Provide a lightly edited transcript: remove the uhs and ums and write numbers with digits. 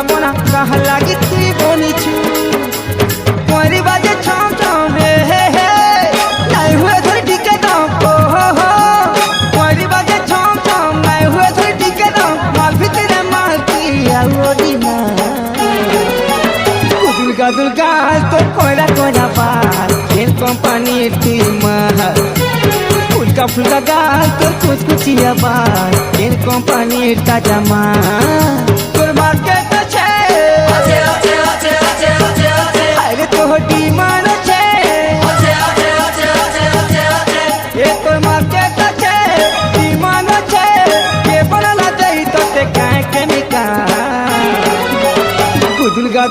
মনা কাহা লাগি তুই বনিছু পরি বাজে ছম ছম হে হে নাই হুয়ে ধরে টিকে দাও ও হো হো পরি বাজে ছম ছম নাই হুয়ে ধরে টিকে দাও মাল ভিতরে মাল কি আউরি না কুদুল গাদুল গাল তো কয়রা কয়রা পাল তেল কোম্পানির তুই মাল ফুলকা ফুলকা গাল তোর কুচকুচিয়া বাল তেল কোম্পানির তাজা মাল